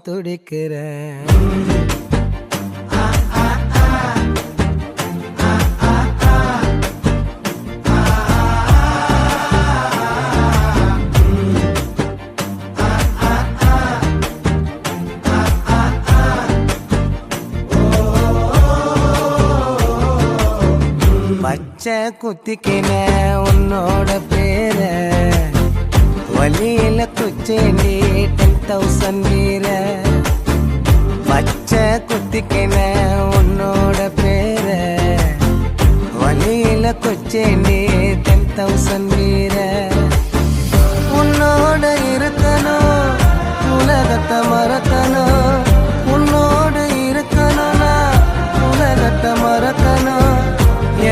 துடிக்கிறேன். பச்சை குத்திக்கின உன்னோட பேர வழியில குச்சேண்டி 10,000 வீர. பச்சை குத்திக்கின உன்னோட பேர வழியில குச்சேண்டி 10,000 வீர. உன்னோட இருக்கணும் உலகத்தை மறக்கணும்